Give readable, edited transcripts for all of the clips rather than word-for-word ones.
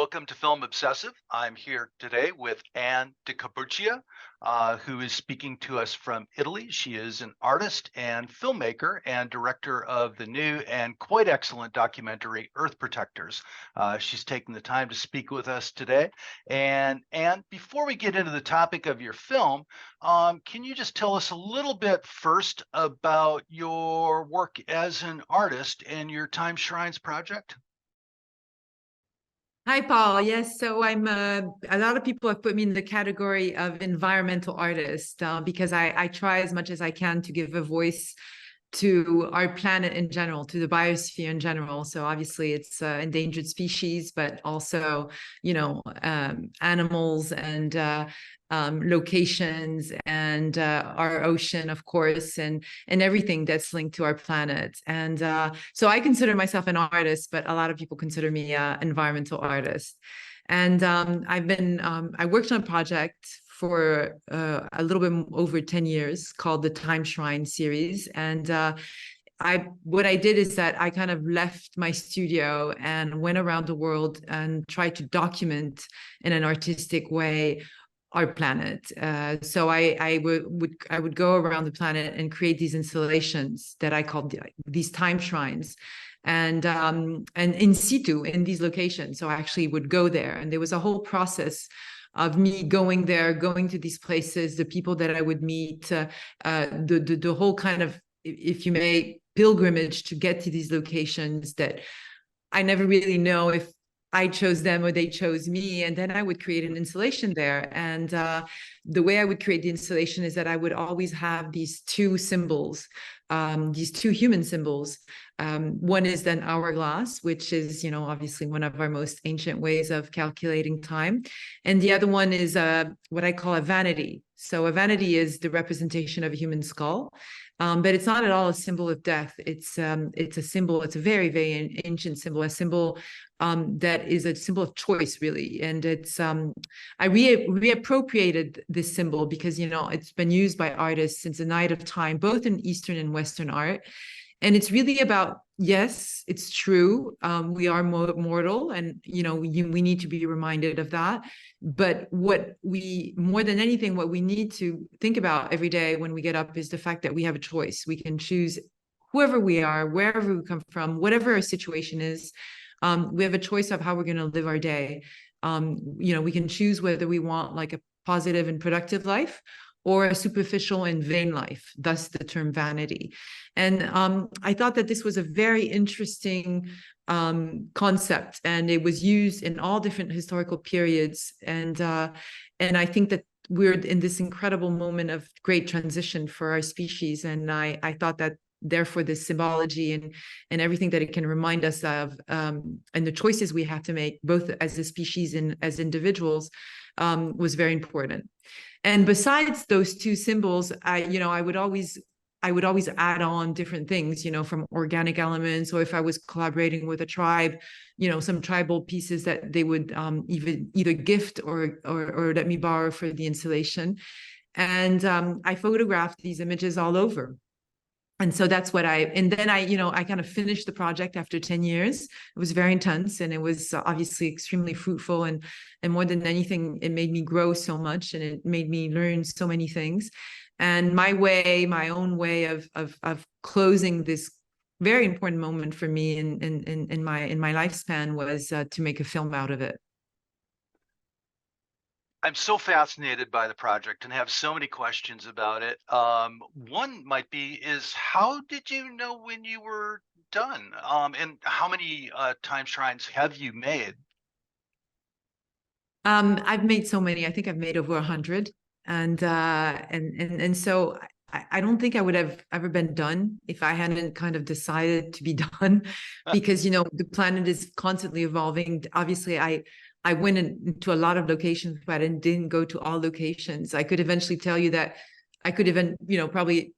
welcome to Film Obsessive. I'm here today with Anne Di Cabuccia, who is speaking to us from Italy. She is an artist and filmmaker and director of the new and quite excellent documentary Earth Protectors. She's taken the time to speak with us today. And Anne, before we get into the topic of your film, can you just tell us a little bit first about your work as an artist and your Time Shrines project? Hi, Paul. Yes, so I'm a lot of people have put me in the category of environmental artist because I try as much as I can to give a voice to our planet in general, to the biosphere in general. So obviously it's endangered species, but also, animals and locations and our ocean, of course, and everything that's linked to our planet. And so I consider myself an artist, but a lot of people consider me an environmental artist. And I worked on a project for a little bit over 10 years called the Time Shrine series. And what I did is that I kind of left my studio and went around the world and tried to document in an artistic way our planet. So I would go around the planet and create these installations that I called these time shrines, and in situ in these locations. So I actually would go there, and there was a whole process of me going there, going to these places, the people that I would meet, the whole kind of, if you may, pilgrimage to get to these locations that I never really know if I chose them or they chose me. And then I would create an installation there. And the way I would create the installation is that I would always have these two symbols, these two human symbols. One is an hourglass, which is, obviously one of our most ancient ways of calculating time. And the other one is what I call a vanity. So a vanity is the representation of a human skull. But it's not at all a symbol of death. It's a symbol. It's a very, very ancient symbol, a symbol that is a symbol of choice, really. And it's I reappropriated this symbol because it's been used by artists since the night of time, both in Eastern and Western art. And it's really about, yes, it's true. We are mortal, and we need to be reminded of that. But more than anything, what we need to think about every day when we get up is the fact that we have a choice. We can choose whoever we are, wherever we come from, whatever our situation is. We have a choice of how we're going to live our day. We can choose whether we want like a positive and productive life or a superficial and vain life, thus the term vanity. And I thought that this was a very interesting concept, and it was used in all different historical periods. And I think that we're in this incredible moment of great transition for our species. And I thought that therefore this symbology and everything that it can remind us of, and the choices we have to make, both as a species and as individuals, was very important. And besides those two symbols, I would always add on different things, from organic elements, or if I was collaborating with a tribe, some tribal pieces that they would either gift or let me borrow for the installation. And I photographed these images all over. And so that's what and then I kind of finished the project after 10 years. It was very intense, and it was obviously extremely fruitful. And more than anything, it made me grow so much, and it made me learn so many things. And my own way of closing this very important moment for me in my lifespan was to make a film out of it. I'm so fascinated by the project and have so many questions about it. One might be is how did you know when you were done? And how many time shrines have you made? I've made so many. I think I've made over 100, and so I don't think I would have ever been done if I hadn't kind of decided to be done, because the planet is constantly evolving. Obviously, I went into a lot of locations, but I didn't go to all locations. I could eventually tell you that I could even, probably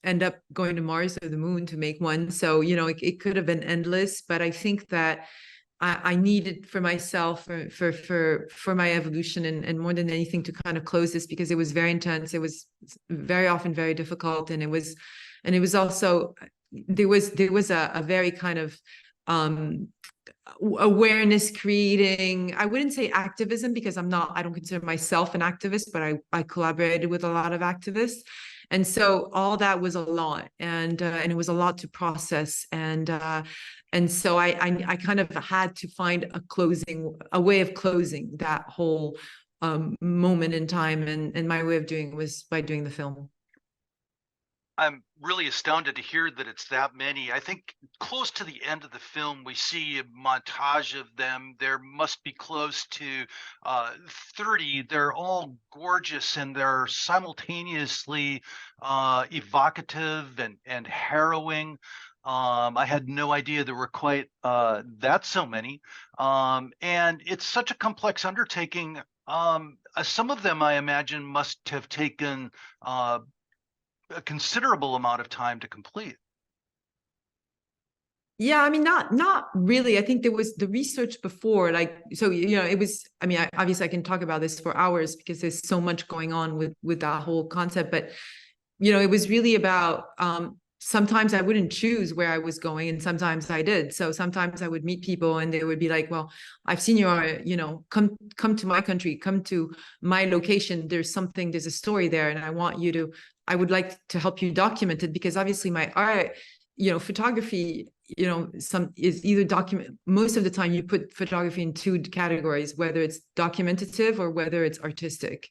end up going to Mars or the moon to make one. So, it could have been endless, but I think that I needed for myself, for my evolution, and more than anything, to kind of close this, because it was very intense. It was very often very difficult. And it was also, there was a very kind of, awareness creating. I wouldn't say activism because I don't consider myself an activist, but I collaborated with a lot of activists. And so all that was a lot, and it was a lot to process, and so I kind of had to find a way of closing that whole moment in time, and my way of doing it was by doing the film. I'm really astounded to hear that it's that many. I think close to the end of the film, we see a montage of them. There must be close to 30. They're all gorgeous and they're simultaneously evocative and harrowing. I had no idea there were quite that so many. And it's such a complex undertaking. Some of them, I imagine, must have taken a considerable amount of time to complete. Yeah, I mean, not really. I think there was the research before, like, so it was. I mean, obviously, I can talk about this for hours because there's so much going on with that whole concept. But it was really about. Sometimes I wouldn't choose where I was going, and sometimes I did. So sometimes I would meet people, and they would be like, "Well, I've seen your, come to my country, come to my location. There's a story there, and I would like to help you document it because obviously my art, photography, some is either document. Most of the time, you put photography in two categories, whether it's documentative or whether it's artistic,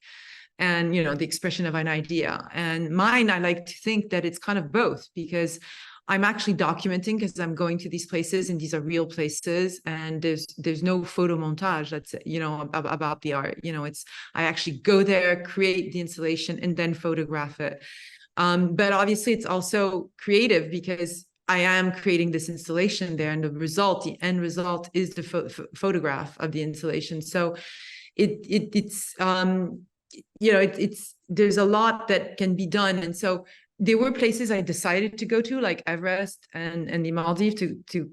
and the expression of an idea. And mine, I like to think that it's kind of both because I'm actually documenting because I'm going to these places and these are real places, and there's no photo montage that's about the art. I actually go there, create the installation, and then photograph it. But obviously it's also creative because I am creating this installation there, and the end result is the photograph of the installation. So it's there's a lot that can be done. And so there were places I decided to go to, like Everest and the Maldives, to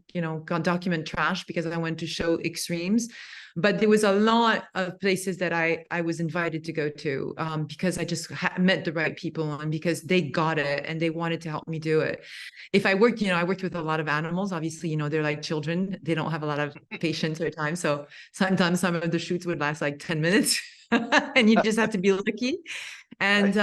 document trash because I wanted to show extremes. But there was a lot of places that I was invited to go to because I just met the right people, and because they got it and they wanted to help me do it. If I worked, I worked with a lot of animals. Obviously, they're like children. They don't have a lot of patience or time. So sometimes some of the shoots would last like 10 minutes and you just have to be lucky. And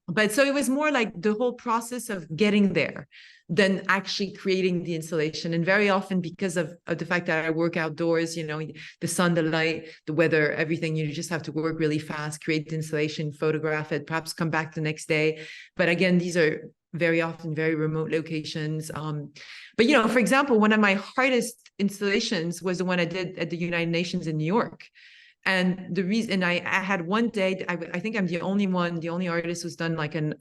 but so it was more like the whole process of getting there than actually creating the installation. And very often, because of the fact that I work outdoors, the sun, the light, the weather, everything, you just have to work really fast, create the installation, photograph it, perhaps come back the next day. But again, these are very often very remote locations. But for example, one of my hardest installations was the one I did at the United Nations in New York. And the reason I had one day, I think I'm the only artist who's done like an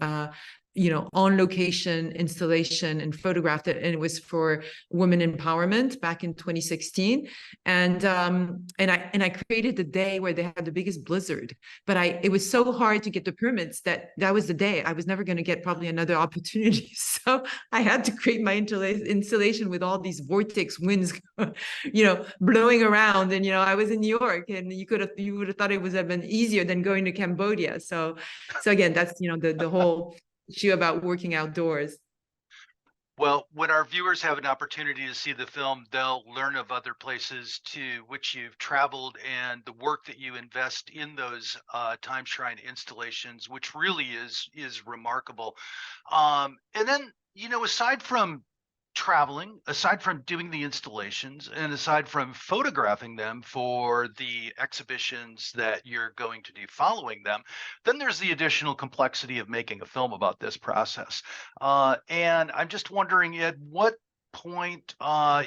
on location installation and photographed it, and it was for women empowerment back in 2016. And I created the day where they had the biggest blizzard, but it was so hard to get the permits that was the day I was never going to get probably another opportunity. So I had to create my installation with all these vortex winds blowing around. And I was in New York, and you would have thought it would have been easier than going to Cambodia. So again, that's the whole issue about working outdoors. Well, when our viewers have an opportunity to see the film, they'll learn of other places to which you've traveled and the work that you invest in those time shrine installations, which really is remarkable. And then, aside from traveling, aside from doing the installations, and aside from photographing them for the exhibitions that you're going to do following them, then there's the additional complexity of making a film about this process. And I'm just wondering, at what point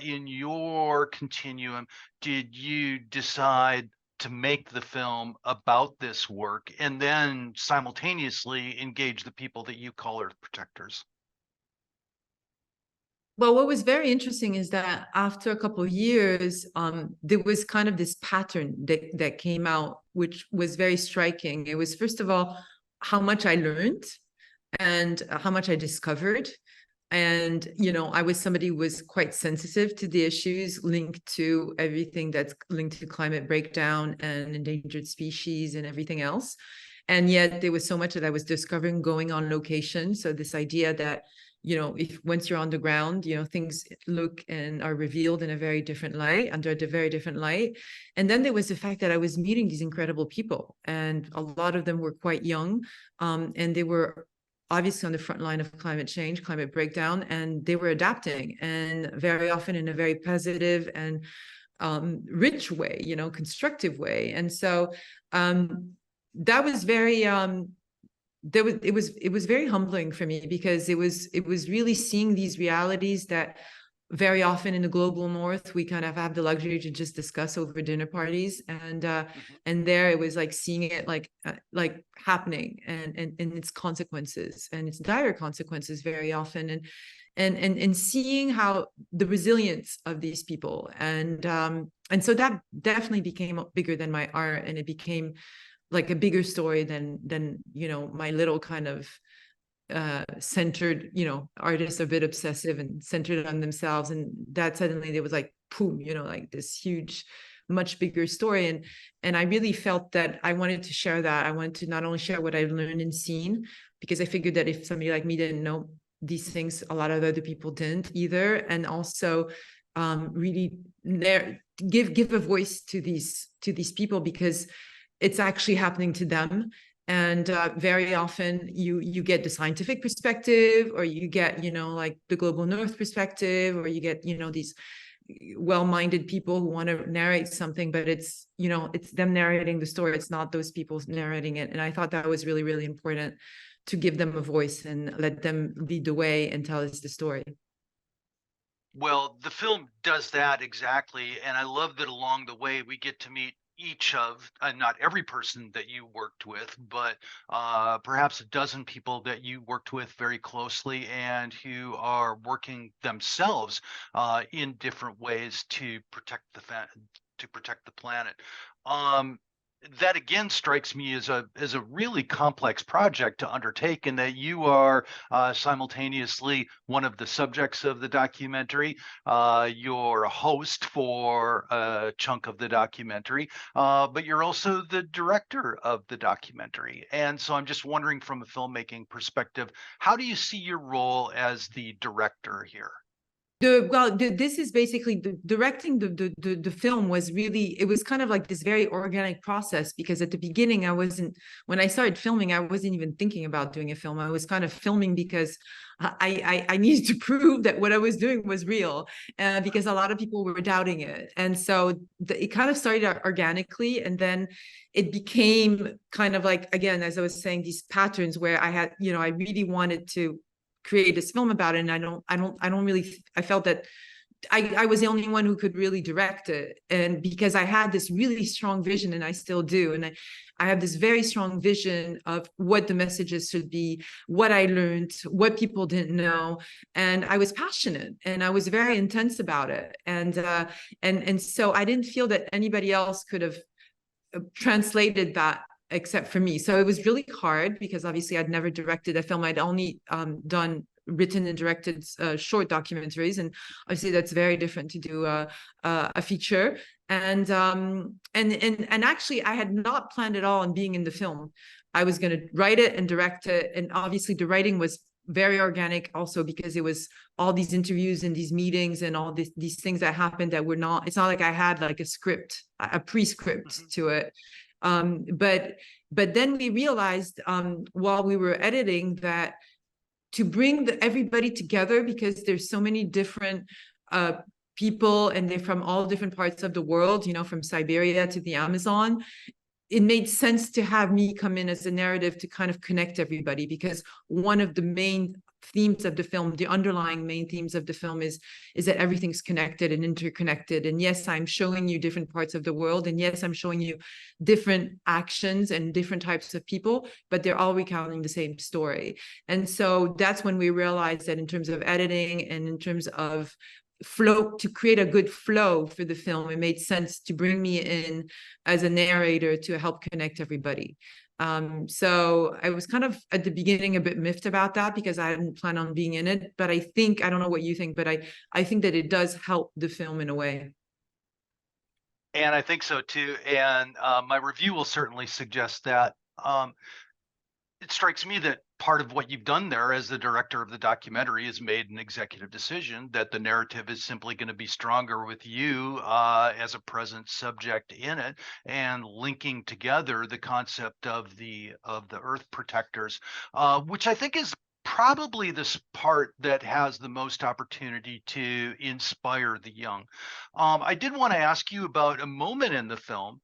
in your continuum did you decide to make the film about this work and then simultaneously engage the people that you call Earth protectors? Well, what was very interesting is that after a couple of years, there was kind of this pattern that came out, which was very striking. It was, first of all, how much I learned and how much I discovered. And, I was somebody who was quite sensitive to the issues linked to everything that's linked to climate breakdown and endangered species and everything else. And yet there was so much that I was discovering going on location. So this idea that if once you're on the ground, things look and are revealed in a very different light, under a very different light. And then there was the fact that I was meeting these incredible people, and a lot of them were quite young, and they were obviously on the front line of climate change, climate breakdown, and they were adapting, and very often in a very positive and rich way, constructive way. And so that was very it was very humbling for me, because it was really seeing these realities that very often in the global north we kind of have the luxury to just discuss over dinner parties, and there it was like seeing it like happening, and its consequences, and its dire consequences very often, and seeing how the resilience of these people, and so that definitely became bigger than my art, and it became like a bigger story than my little kind of centered, artists are a bit obsessive and centered on themselves, and that suddenly there was like boom, like this huge, much bigger story. And I really felt that I wanted to share that. I wanted to not only share what I've learned and seen, because I figured that if somebody like me didn't know these things, a lot of other people didn't either, and also really give a voice to these people, because it's actually happening to them. And very often you get the scientific perspective, or you get like the global north perspective, or you get these well-minded people who want to narrate something, but it's it's them narrating the story, it's not those people narrating it. And I thought that was really, really important, to give them a voice and let them lead the way and tell us the story. Well, the film does that exactly, and I love that along the way we get to meet each of, not every person that you worked with, but perhaps a dozen people that you worked with very closely, and who are working themselves in different ways to protect the planet. Um, that again strikes me as a really complex project to undertake, in that you are simultaneously one of the subjects of the documentary, you're a host for a chunk of the documentary, but you're also the director of the documentary. And so I'm just wondering, from a filmmaking perspective, how do you see your role as the director here? This is basically directing the film was really, it was kind of like this very organic process, because at the beginning when I started filming, I wasn't even thinking about doing a film. I was kind of filming because I needed to prove that what I was doing was real, because a lot of people were doubting it. And so it kind of started organically, and then it became kind of like, again, as I was saying, these patterns where I had, I really wanted to create this film about it, and I felt that I was the only one who could really direct it, and because I had this really strong vision, and I still do, and I have this very strong vision of what the messages should be, what I learned, what people didn't know, and I was passionate, and I was very intense about it, and so I didn't feel that anybody else could have translated that except for me. So it was really hard, because obviously I'd never directed a film. I'd only done written and directed short documentaries, and obviously that's very different to do a feature. And actually, I had not planned at all on being in the film. I was going to write it and direct it, and obviously the writing was very organic also, because it was all these interviews and these meetings and all these things that happened that were not, it's not like I had like a script, a pre-script to it. But then we realized while we were editing, that to bring everybody together, because there's so many different people, and they're from all different parts of the world, from Siberia to the Amazon, it made sense to have me come in as a narrative to kind of connect everybody, because one of the main themes of the film, the underlying main themes of the film is that everything's connected and interconnected. And yes, I'm showing you different parts of the world, and yes, I'm showing you different actions and different types of people, but they're all recounting the same story. And so that's when we realized that in terms of editing and in terms of flow, to create a good flow for the film, it made sense to bring me in as a narrator to help connect everybody. So I was kind of at the beginning a bit miffed about that, because I didn't plan on being in it. But I don't know what you think, but I think that it does help the film in a way. And I think so too. And my review will certainly suggest that. It strikes me that part of what you've done there as the director of the documentary is made an executive decision that the narrative is simply going to be stronger with you as a present subject in it, and linking together the concept of the Earth protectors, which I think is probably this part that has the most opportunity to inspire the young. I did want to ask you about a moment in the film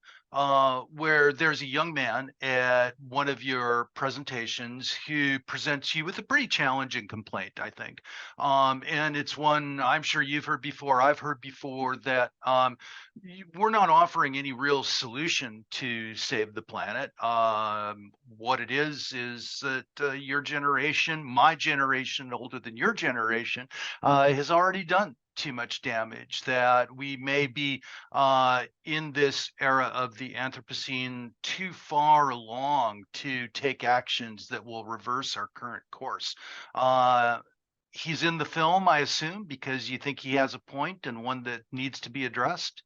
where there's a young man at one of your presentations who presents you with a pretty challenging complaint, I think. And it's one I'm sure you've heard before, I've heard before, that we're not offering any real solution to save the planet. What it is that your generation, my generation, older than your generation, has already done too much damage, that we may be in this era of the Anthropocene too far along to take actions that will reverse our current course. He's in the film, I assume, because you think he has a point and one that needs to be addressed.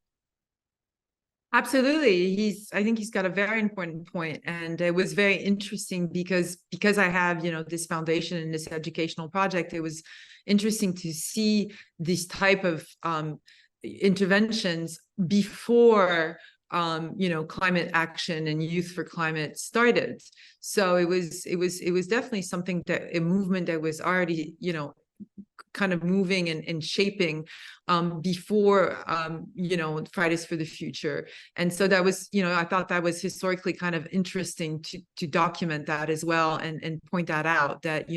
Absolutely. I think he's got a very important point. And it was very interesting because I have, this foundation and this educational project, it was interesting to see these type of interventions before climate action and Youth for Climate started. So it was definitely something, that a movement that was already, kind of moving and shaping before Fridays for the Future. And so that was, I thought that was historically kind of interesting to document that as well, and point that out, that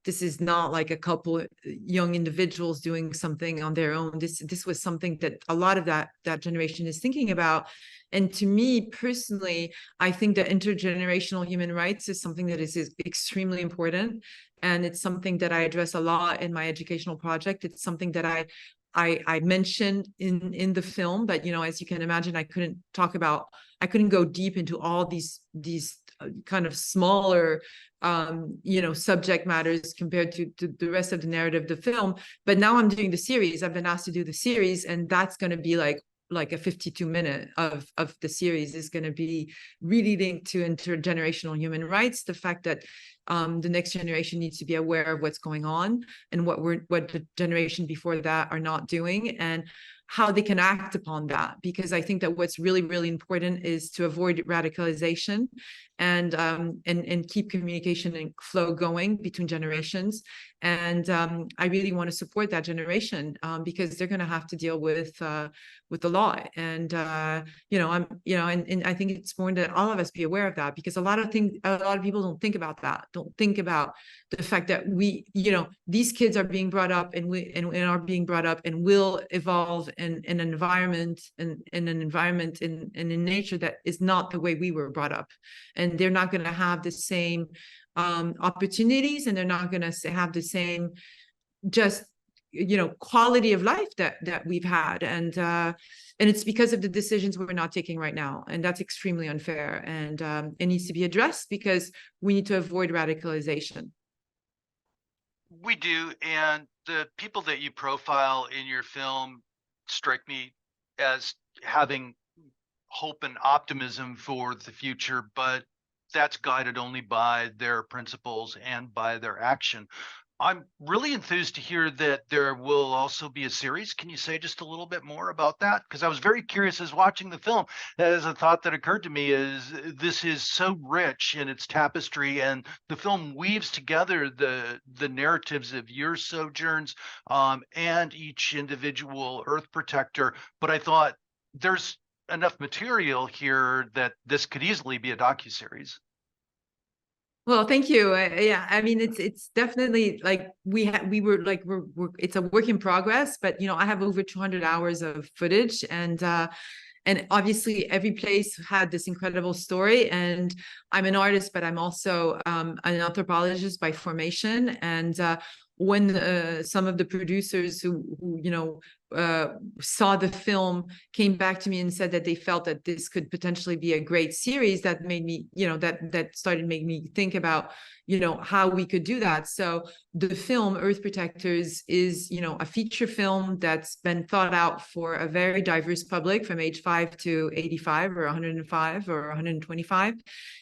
this is not like a couple young individuals doing something on their own. This was something that a lot of that generation is thinking about. And to me personally, I think that intergenerational human rights is something that is extremely important. And it's something that I address a lot in my educational project. It's something that I mentioned in the film, but as you can imagine, I couldn't go deep into all these kind of smaller subject matters compared to the rest of the narrative of the film. But now I'm doing the series. I've been asked to do the series, and that's going to be like a 52-minute of the series is going to be really linked to intergenerational human rights, the fact that the next generation needs to be aware of what's going on and what the generation before that are not doing, and how they can act upon that. Because I think that what's really, really important is to avoid radicalization and keep communication and flow going between generations. And I really want to support that generation because they're going to have to deal with the law. And and I think it's important that all of us be aware of that, because a lot of people don't think about that. Don't think about the fact that these kids are being brought up and are being brought up and will evolve in an environment in nature that is not the way we were brought up. And they're not going to have the same opportunities, and they're not going to have the same just quality of life that we've had. And it's because of the decisions we're not taking right now, and that's extremely unfair. And it needs to be addressed, because we need to avoid radicalization. We do, and the people that you profile in your film strike me as having hope and optimism for the future, but that's guided only by their principles and by their action. I'm really enthused to hear that there will also be a series. Can you say just a little bit more about that? Because I was very curious as watching the film, as a thought that occurred to me is this is so rich in its tapestry, and the film weaves together the narratives of your sojourns and each individual Earth protector. But I thought there's enough material here that this could easily be a docuseries. Well, thank you. Yeah, I mean, it's definitely like we're it's a work in progress, but I have over 200 hours of footage, and obviously every place had this incredible story. And I'm an artist, but I'm also an anthropologist by formation. And when some of the producers who saw the film came back to me and said that they felt that this could potentially be a great series. That made me, that started making me think about, how we could do that. So the film Earth Protectors is, a feature film that's been thought out for a very diverse public from age 5 to 85 or 105 or 125.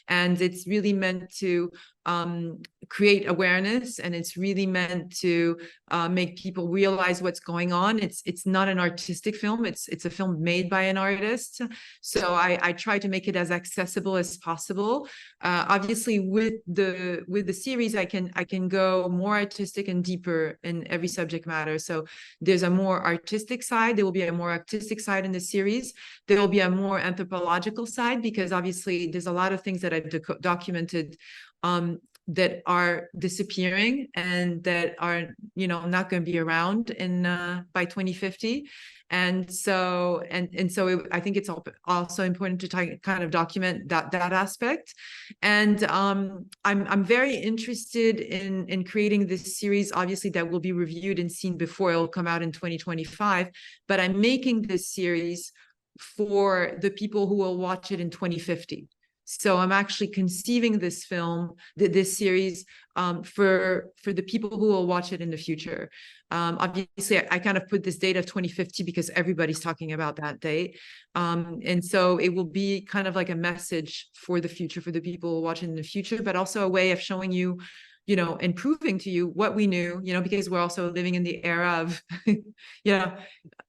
And it's really meant to create awareness, and it's really meant to make people realize what's going on. It's not an artistic film. It's a film made by an artist. So I try to make it as accessible as possible. Obviously, with the series, I can go more artistic and deeper in every subject matter. So there's a more artistic side. There will be a more artistic side in the series. There will be a more anthropological side, because obviously there's a lot of things that I've documented that are disappearing and that are, not going to be around in by 2050. And so I think it's also important to kind of document that aspect. And I'm very interested in creating this series, obviously, that will be reviewed and seen before it'll come out in 2025. But I'm making this series for the people who will watch it in 2050. So I'm actually conceiving this film, this series, for the people who will watch it in the future. Obviously, I kind of put this date of 2050 because everybody's talking about that date. And so it will be kind of like a message for the future, for the people who will watch it in the future, but also a way of showing you, and proving to you what we knew, because we're also living in the era of,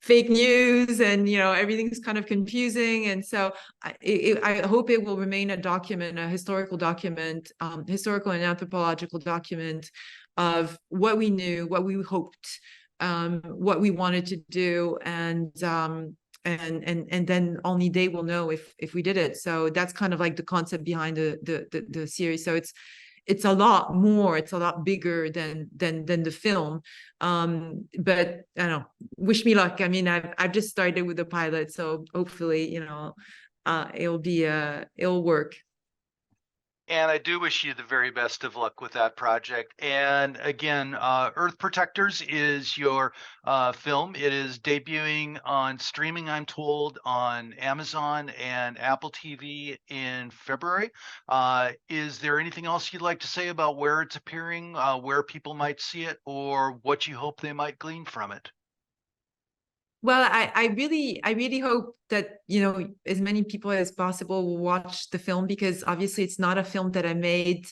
fake news, and, everything's kind of confusing. And so I hope it will remain a document, a historical document, historical and anthropological document of what we knew, what we hoped, what we wanted to do. And then only they will know if we did it. So that's kind of like the concept behind the series. So it's a lot more, it's a lot bigger than the film. But I don't know, wish me luck. I mean, I've just started with the pilot, so hopefully, it'll work. And I do wish you the very best of luck with that project. And again, Earth Protectors is your film. It is debuting on streaming, I'm told, on Amazon and Apple TV in February. Is there anything else you'd like to say about where it's appearing, where people might see it, or what you hope they might glean from it? Well, I really hope that, as many people as possible will watch the film, because obviously it's not a film that I made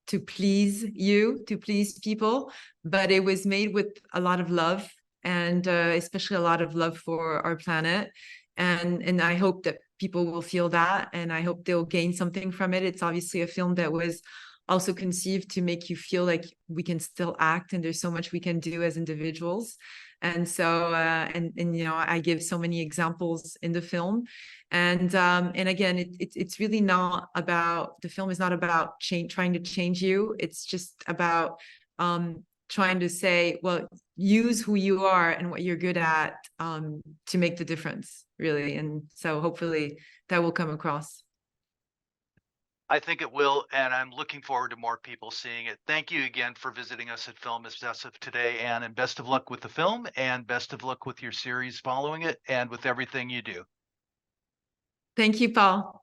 to please you, to please people, but it was made with a lot of love, and especially a lot of love for our planet. And I hope that people will feel that, and I hope they'll gain something from it. It's obviously a film that was also conceived to make you feel like we can still act, and there's so much we can do as individuals. And so and I give so many examples in the film. And again, it's really not about, the film is not about trying to change you. It's just about trying to say, well, use who you are and what you're good at to make the difference, really. And so hopefully that will come across. I think it will, and I'm looking forward to more people seeing it. Thank you again for visiting us at Film Obsessive today, Anne, and best of luck with the film, and best of luck with your series following it, and with everything you do. Thank you, Paul.